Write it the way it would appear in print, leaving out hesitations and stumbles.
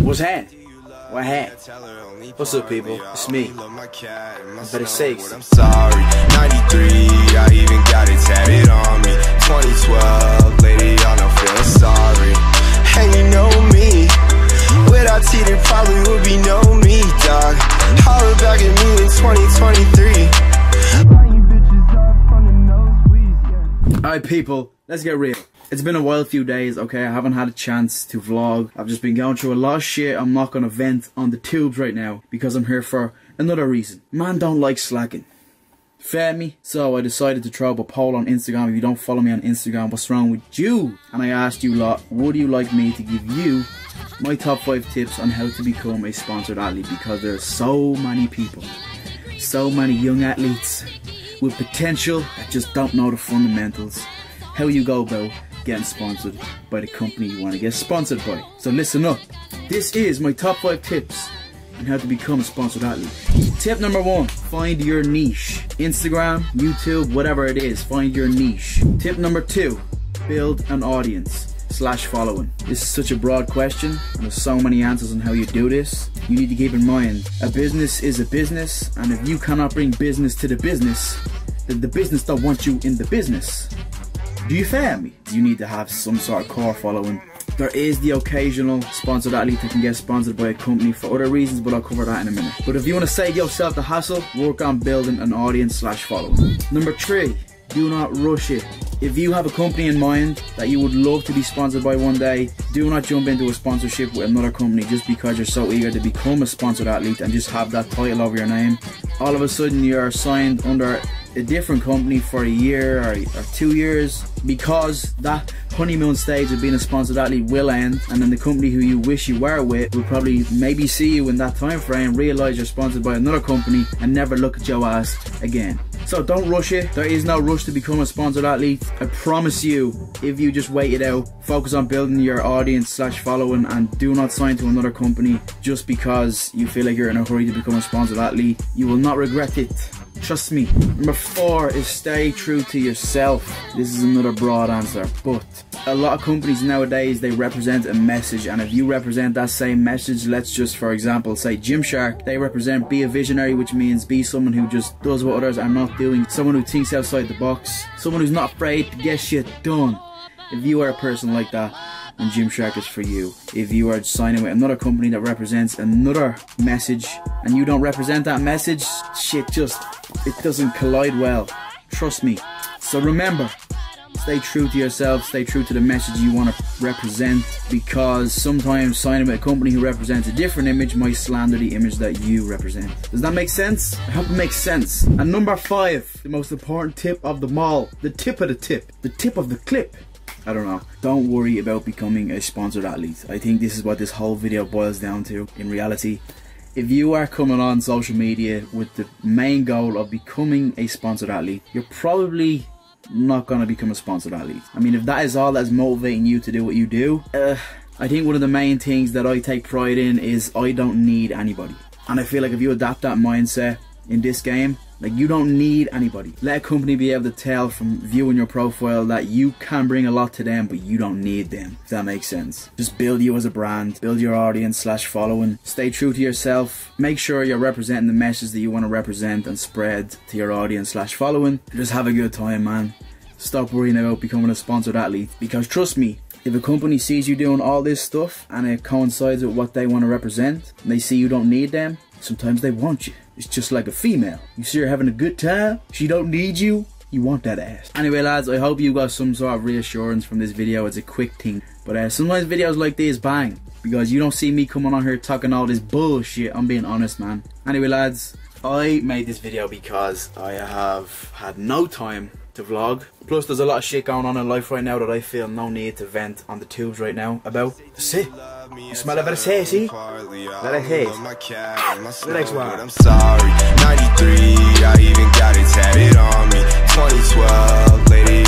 What's that? What hat? What's up, people? It's me. Better sakes. I'm sorry. 93, I even got it tatted on me. 2012, lady, y'all not feeling sorry. And you know me. Without T, there probably would be no me, dog. Holler back at me in 2023. Alright, people, let's get real. It's been a wild few days, okay? I haven't had a chance to vlog. I've just been going through a lot of shit. I'm not gonna vent on the tubes right now because I'm here for another reason. Man don't like slacking. Fair me? So I decided to throw up a poll on Instagram. If you don't follow me on Instagram, what's wrong with you? And I asked you lot, would you like me to give you my top 5 tips on how to become a sponsored athlete? Because there are so many people, so many young athletes with potential that just don't know the fundamentals. How you go about getting sponsored by the company you want to get sponsored by. So listen up. This is my top 5 tips on how to become a sponsored athlete. Tip number 1, find your niche. Instagram, YouTube, whatever it is, find your niche. Tip number 2, build an audience / following. This is such a broad question and there's so many answers on how you do this. You need to keep in mind, a business is a business, and if you cannot bring business to the business, then the business don't want you in the business. Do you feel me? You need to have some sort of core following. There is the occasional sponsored athlete that can get sponsored by a company for other reasons, but I'll cover that in a minute. But if you want to save yourself the hassle, work on building an audience / following. Number 3, do not rush it. If you have a company in mind that you would love to be sponsored by one day, do not jump into a sponsorship with another company just because you're so eager to become a sponsored athlete and just have that title over your name. All of a sudden you're signed under a different company for a year or 2 years, because that honeymoon stage of being a sponsored athlete will end, and then the company who you wish you were with will probably maybe see you in that time frame, realize you're sponsored by another company, and never look at your ass again. So don't rush it. There is no rush to become a sponsored athlete. I promise you, if you just wait it out, focus on building your audience / following, and do not sign to another company just because you feel like you're in a hurry to become a sponsored athlete. You will not regret it. Trust me. Number 4 is stay true to yourself. This is another broad answer, but a lot of companies nowadays, they represent a message, and if you represent that same message, let's just for example say Gymshark, they represent be a visionary, which means be someone who just does what others are not doing, someone who thinks outside the box, someone who's not afraid to get shit done. If you are a person like that, then Gymshark is for you. If you are signing with another company that represents another message and you don't represent that message, shit it doesn't collide well. Trust me. So remember, stay true to yourself, stay true to the message you want to represent, because sometimes signing with a company who represents a different image might slander the image that you represent. Does that make sense? I hope it makes sense. And number 5, the most important tip of them all, the tip of the tip, the tip of the clip. I don't know. Don't worry about becoming a sponsored athlete. I think this is what this whole video boils down to. In reality, if you are coming on social media with the main goal of becoming a sponsored athlete, you're probably not going to become a sponsored athlete. I mean, if that is all that's motivating you to do what you do, I think one of the main things that I take pride in is I don't need anybody. And I feel like if you adapt that mindset in this game, like, you don't need anybody. Let a company be able to tell from viewing your profile that you can bring a lot to them, but you don't need them, if that makes sense. Just build you as a brand, build your audience / following, stay true to yourself, make sure you're representing the message that you want to represent and spread to your audience / following. Just have a good time, man. Stop worrying about becoming a sponsored athlete, because trust me, if a company sees you doing all this stuff and it coincides with what they want to represent, and they see you don't need them, sometimes they want you. It's just like a female. You see her having a good time, she don't need you, you want that ass. Anyway lads, I hope you got some sort of reassurance from this video. It's a quick thing, but sometimes videos like this bang, because you don't see me coming on here talking all this bullshit. I'm being honest, man. Anyway lads, I made this video because I have had no time to vlog. Plus there's a lot of shit going on in life right now that I feel no need to vent on the tubes right now about. See? You smell a bit of say, see? Let it hit. The next one. I'm sorry. 93, I even got it tatted on me. 2012, lady,